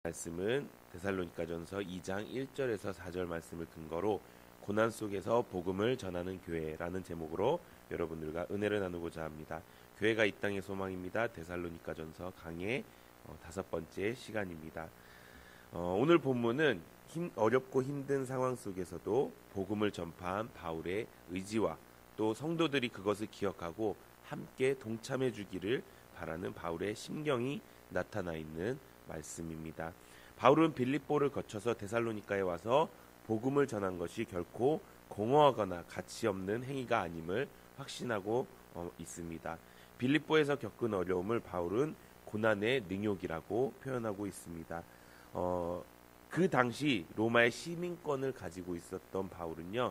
말씀은 데살로니가전서 2장 1절에서 4절 말씀을 근거로 고난 속에서 복음을 전하는 교회라는 제목으로 여러분들과 은혜를 나누고자 합니다. 교회가 이 땅의 소망입니다. 데살로니가전서 강의 5번째 시간입니다. 오늘 본문은 어렵고 힘든 상황 속에서도 복음을 전파한 바울의 의지와 또 성도들이 그것을 기억하고 함께 동참해 주기를 바라는 바울의 심경이 나타나 있는 말씀입니다. 바울은 빌립보를 거쳐서 데살로니가에 와서 복음을 전한 것이 결코 공허하거나 가치 없는 행위가 아님을 확신하고 있습니다. 빌립보에서 겪은 어려움을 바울은 고난의 능욕이라고 표현하고 있습니다. 그 당시 로마의 시민권을 가지고 있었던 바울은요,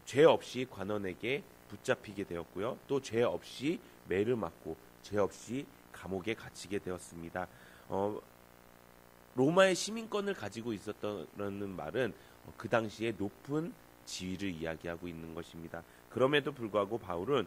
죄 없이 관원에게 붙잡히게 되었고요, 또 죄 없이 매를 맞고 죄 없이 감옥에 갇히게 되었습니다. 로마의 시민권을 가지고 있었다는 말은 그 당시에 높은 지위를 이야기하고 있는 것입니다. 그럼에도 불구하고 바울은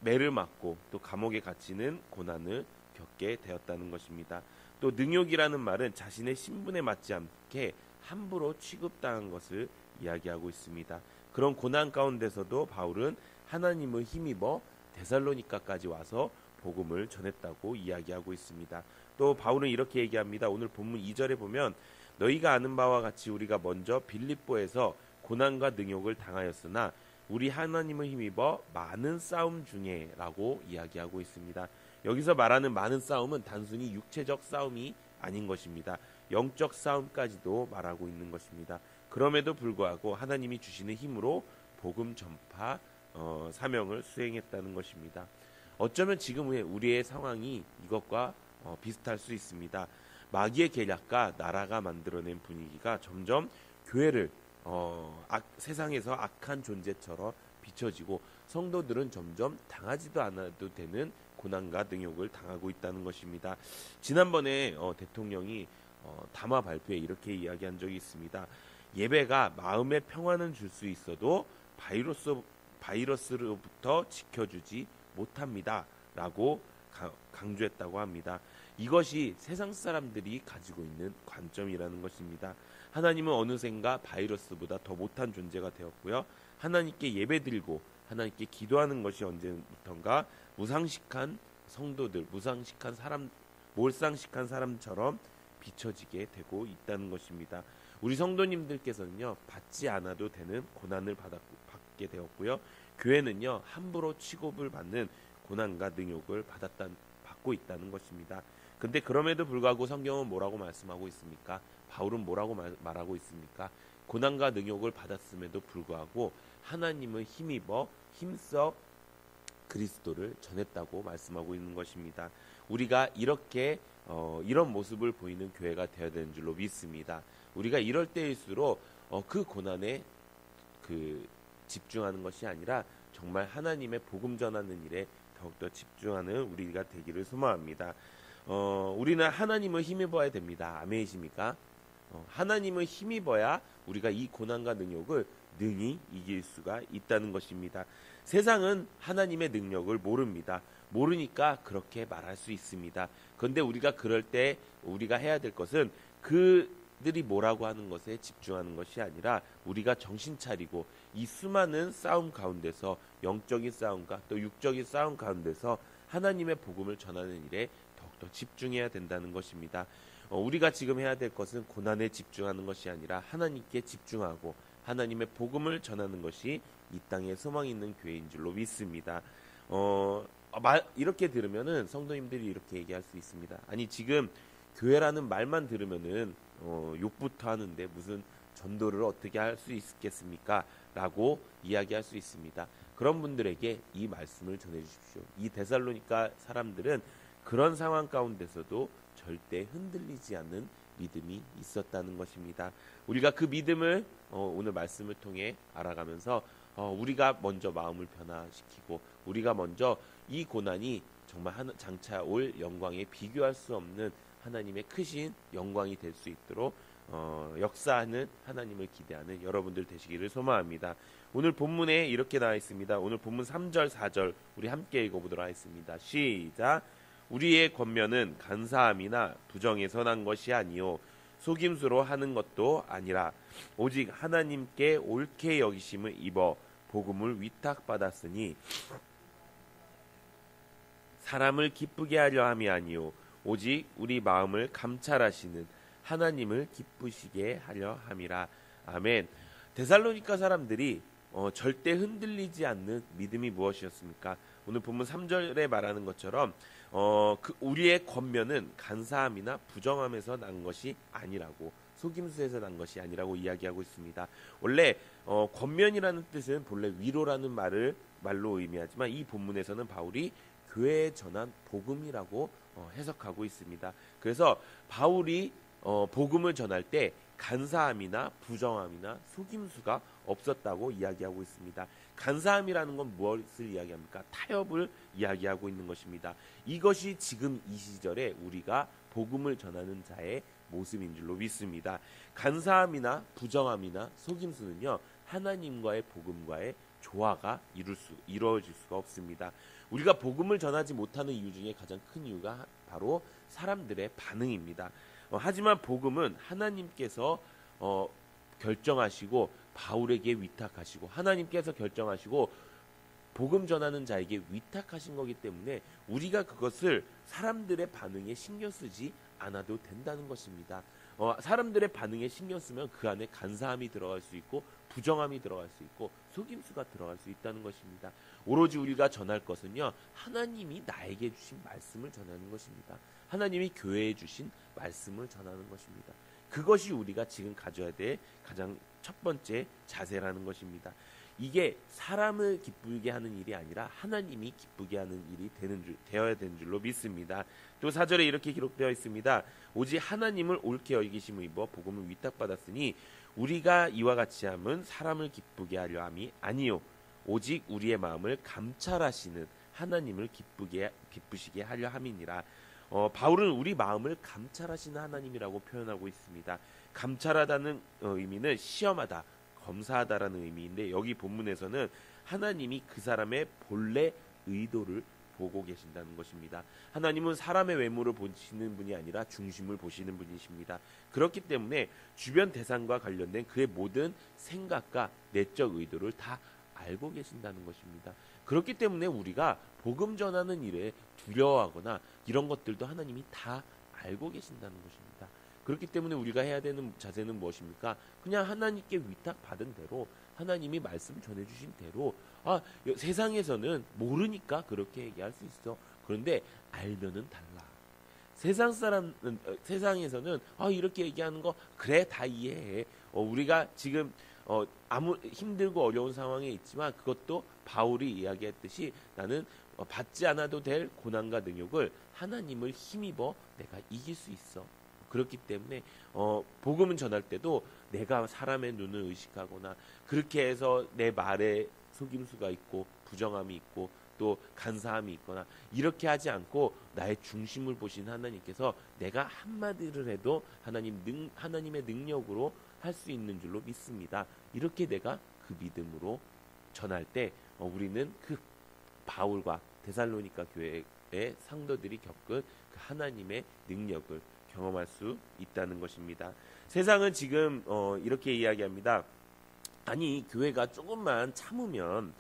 매를 맞고 또 감옥에 갇히는 고난을 겪게 되었다는 것입니다. 또 능욕이라는 말은 자신의 신분에 맞지 않게 함부로 취급당한 것을 이야기하고 있습니다. 그런 고난 가운데서도 바울은 하나님을 힘입어 데살로니가까지 와서 복음을 전했다고 이야기하고 있습니다. 또 바울은 이렇게 얘기합니다. 오늘 본문 2절에 보면 너희가 아는 바와 같이 우리가 먼저 빌립보에서 고난과 능욕을 당하였으나 우리 하나님을 힘입어 많은 싸움 중에 라고 이야기하고 있습니다. 여기서 말하는 많은 싸움은 단순히 육체적 싸움이 아닌 것입니다. 영적 싸움까지도 말하고 있는 것입니다. 그럼에도 불구하고 하나님이 주시는 힘으로 복음 전파 사명을 수행했다는 것입니다. 어쩌면 지금의 우리의 상황이 이것과 비슷할 수 있습니다. 마귀의 계략과 나라가 만들어낸 분위기가 점점 교회를 세상에서 악한 존재처럼 비춰지고 성도들은 점점 당하지도 않아도 되는 고난과 능욕을 당하고 있다는 것입니다. 지난번에 대통령이 담화 발표에 이렇게 이야기한 적이 있습니다. 예배가 마음의 평화는 줄 수 있어도 바이러스로부터 지켜주지 못합니다 라고 강조했다고 합니다. 이것이 세상 사람들이 가지고 있는 관점이라는 것입니다. 하나님은 어느샌가 바이러스보다 더 못한 존재가 되었고요, 하나님께 예배드리고 하나님께 기도하는 것이 언제부턴가 무상식한 성도들, 몰상식한 사람처럼 비춰지게 되고 있다는 것입니다. 우리 성도님들께서는요, 받지 않아도 되는 고난을 받게 되었고요, 교회는요, 함부로 취급을 받는 고난과 능욕을 받고 있다는 것입니다. 근데 그럼에도 불구하고 성경은 뭐라고 말씀하고 있습니까? 바울은 뭐라고 말하고 있습니까? 고난과 능욕을 받았음에도 불구하고 하나님을 힘써 그리스도를 전했다고 말씀하고 있는 것입니다. 우리가 이렇게 이런 모습을 보이는 교회가 되어야 되는 줄로 믿습니다. 우리가 이럴 때일수록 그 고난에 집중하는 것이 아니라 정말 하나님의 복음 전하는 일에 더욱더 집중하는 우리가 되기를 소망합니다. 우리는 하나님을 힘입어야 됩니다. 아멘이십니까? 하나님을 힘입어야 우리가 이 고난과 능욕을 능히 이길 수가 있다는 것입니다. 세상은 하나님의 능력을 모릅니다. 모르니까 그렇게 말할 수 있습니다. 그런데 우리가 그럴 때 우리가 해야 될 것은 그들이 뭐라고 하는 것에 집중하는 것이 아니라 우리가 정신 차리고 이 수많은 싸움 가운데서, 영적인 싸움과 또 육적인 싸움 가운데서 하나님의 복음을 전하는 일에 더욱더 집중해야 된다는 것입니다. 우리가 지금 해야 될 것은 고난에 집중하는 것이 아니라 하나님께 집중하고 하나님의 복음을 전하는 것이 이 땅에 소망이 있는 교회인 줄로 믿습니다. 이렇게 들으면은 성도님들이 이렇게 얘기할 수 있습니다. 아니, 지금 교회라는 말만 들으면은 욕부터 하는데 무슨 전도를 어떻게 할 수 있겠습니까? 라고 이야기할 수 있습니다. 그런 분들에게 이 말씀을 전해주십시오. 이 데살로니가 사람들은 그런 상황 가운데서도 절대 흔들리지 않는 믿음이 있었다는 것입니다. 우리가 그 믿음을 오늘 말씀을 통해 알아가면서 우리가 먼저 마음을 변화시키고 우리가 먼저 이 고난이 정말 장차 올 영광에 비교할 수 없는 하나님의 크신 영광이 될 수 있도록 역사하는 하나님을 기대하는 여러분들 되시기를 소망합니다. 오늘 본문에 이렇게 나와 있습니다. 오늘 본문 3절 4절 우리 함께 읽어보도록 하겠습니다. 시작. 우리의 권면은 간사함이나 부정에서 난 것이 아니요 속임수로 하는 것도 아니라 오직 하나님께 옳게 여기심을 입어 복음을 위탁받았으니 사람을 기쁘게 하려 함이 아니요 오직 우리 마음을 감찰하시는 하나님을 기쁘시게 하려 함이라. 아멘. 데살로니가 사람들이 절대 흔들리지 않는 믿음이 무엇이었습니까? 오늘 본문 3절에 말하는 것처럼 우리의 권면은 간사함이나 부정함에서 난 것이 아니라고, 속임수에서 난 것이 아니라고 이야기하고 있습니다. 원래 권면이라는 뜻은 본래 위로라는 말로 의미하지만 이 본문에서는 바울이 교회에 전한 복음이라고 해석하고 있습니다. 그래서 바울이 복음을 전할 때 간사함이나 부정함이나 속임수가 없었다고 이야기하고 있습니다. 간사함이라는 건 무엇을 이야기합니까? 타협을 이야기하고 있는 것입니다. 이것이 지금 이 시절에 우리가 복음을 전하는 자의 모습인 줄로 믿습니다. 간사함이나 부정함이나 속임수는요, 하나님과의 복음과의 조화가 이루어질 수가 없습니다. 우리가 복음을 전하지 못하는 이유 중에 가장 큰 이유가 바로 사람들의 반응입니다. 하지만 복음은 하나님께서 결정하시고 바울에게 위탁하시고 하나님께서 결정하시고 복음 전하는 자에게 위탁하신 거기 때문에 우리가 그것을 사람들의 반응에 신경 쓰지 않아도 된다는 것입니다. 사람들의 반응에 신경 쓰면 그 안에 간사함이 들어갈 수 있고 부정함이 들어갈 수 있고 속임수가 들어갈 수 있다는 것입니다. 오로지 우리가 전할 것은요, 하나님이 나에게 주신 말씀을 전하는 것입니다. 하나님이 교회에 주신 말씀을 전하는 것입니다. 그것이 우리가 지금 가져야 될 가장 첫 번째 자세라는 것입니다. 이게 사람을 기쁘게 하는 일이 아니라 하나님이 기쁘게 하는 일이 되어야 되는 줄로 믿습니다. 또 4절에 이렇게 기록되어 있습니다. 오직 하나님을 옳게 여기심을 입어 복음을 위탁받았으니 우리가 이와 같이 함은 사람을 기쁘게 하려 함이 아니요 오직 우리의 마음을 감찰하시는 하나님을 기쁘시게 하려 함이니라. 바울은 우리 마음을 감찰하시는 하나님이라고 표현하고 있습니다. 감찰하다는 의미는 시험하다, 검사하다라는 의미인데 여기 본문에서는 하나님이 그 사람의 본래 의도를 보고 계신다는 것입니다. 하나님은 사람의 외모를 보시는 분이 아니라 중심을 보시는 분이십니다. 그렇기 때문에 주변 대상과 관련된 그의 모든 생각과 내적 의도를 다 알고 계신다는 것입니다. 그렇기 때문에 우리가 복음 전하는 일에 두려워하거나 이런 것들도 하나님이 다 알고 계신다는 것입니다. 그렇기 때문에 우리가 해야 되는 자세는 무엇입니까? 그냥 하나님께 위탁받은 대로 하나님이 말씀 전해주신 대로 세상에서는 모르니까 그렇게 얘기할 수 있어. 그런데 알면은 달라. 세상에서는 이렇게 얘기하는 거 그래 다 이해해. 우리가 지금 아무 힘들고 어려운 상황에 있지만 그것도 바울이 이야기했듯이 나는 받지 않아도 될 고난과 능욕을 하나님을 힘입어 내가 이길 수 있어. 그렇기 때문에 복음을 전할 때도 내가 사람의 눈을 의식하거나 그렇게 해서 내 말에 속임수가 있고 부정함이 있고 또 간사함이 있거나 이렇게 하지 않고 나의 중심을 보신 하나님께서 내가 한마디를 해도 하나님의 능력으로 할 수 있는 줄로 믿습니다. 이렇게 내가 그 믿음으로 전할 때 우리는 그 바울과 데살로니가 교회의 상도들이 겪은 그 하나님의 능력을 경험할 수 있다는 것입니다. 세상은 지금 이렇게 이야기합니다. 아니 교회가 조금만 참으면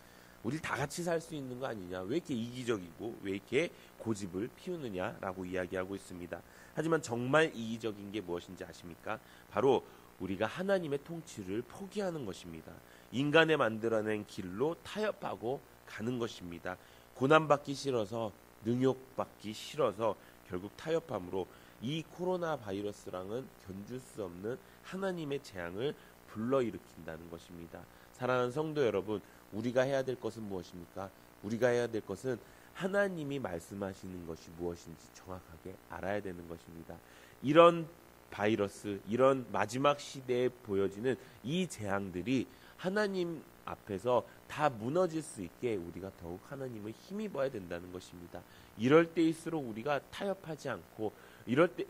우리 다 같이 살 수 있는 거 아니냐, 왜 이렇게 이기적이고 왜 이렇게 고집을 피우느냐라고 이야기하고 있습니다. 하지만 정말 이기적인 게 무엇인지 아십니까? 바로 우리가 하나님의 통치를 포기하는 것입니다. 인간의 만들어낸 길로 타협하고 가는 것입니다. 고난받기 싫어서 능욕받기 싫어서 결국 타협함으로 이 코로나 바이러스랑은 견줄 수 없는 하나님의 재앙을 불러일으킨다는 것입니다. 사랑하는 성도 여러분, 우리가 해야 될 것은 무엇입니까? 우리가 해야 될 것은 하나님이 말씀하시는 것이 무엇인지 정확하게 알아야 되는 것입니다. 이런 바이러스, 이런 마지막 시대에 보여지는 이 재앙들이 하나님 앞에서 다 무너질 수 있게 우리가 더욱 하나님을 힘입어야 된다는 것입니다. 이럴 때일수록 우리가 타협하지 않고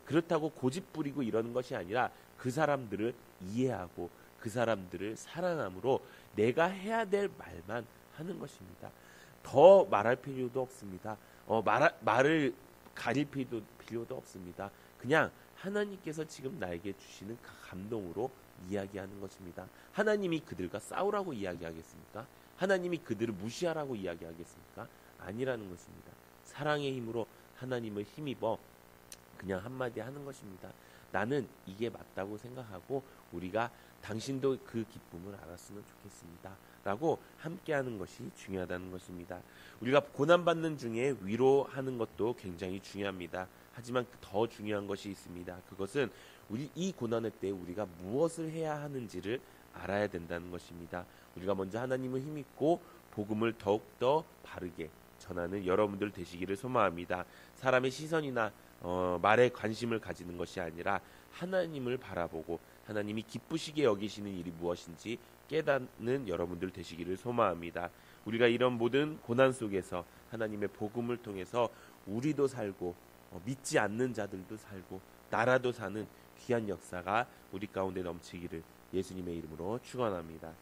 그렇다고 고집 부리고 이러는 것이 아니라 그 사람들을 이해하고 그 사람들을 사랑함으로 내가 해야 될 말만 하는 것입니다. 더 말할 필요도 없습니다. 말을 가릴 필요도 없습니다. 그냥 하나님께서 지금 나에게 주시는 그 감동으로 이야기하는 것입니다. 하나님이 그들과 싸우라고 이야기하겠습니까? 하나님이 그들을 무시하라고 이야기하겠습니까? 아니라는 것입니다. 사랑의 힘으로 하나님을 힘입어 그냥 한마디 하는 것입니다. 나는 이게 맞다고 생각하고 우리가 당신도 그 기쁨을 알았으면 좋겠습니다. 라고 함께하는 것이 중요하다는 것입니다. 우리가 고난받는 중에 위로하는 것도 굉장히 중요합니다. 하지만 더 중요한 것이 있습니다. 그것은 우리 이 고난의 때 우리가 무엇을 해야 하는지를 알아야 된다는 것입니다. 우리가 먼저 하나님을 힘입고 복음을 더욱더 바르게 전하는 여러분들 되시기를 소망합니다. 사람의 시선이나 말에 관심을 가지는 것이 아니라 하나님을 바라보고 하나님이 기쁘시게 여기시는 일이 무엇인지 깨닫는 여러분들 되시기를 소망합니다. 우리가 이런 모든 고난 속에서 하나님의 복음을 통해서 우리도 살고 믿지 않는 자들도 살고 나라도 사는 귀한 역사가 우리 가운데 넘치기를 예수님의 이름으로 축원합니다.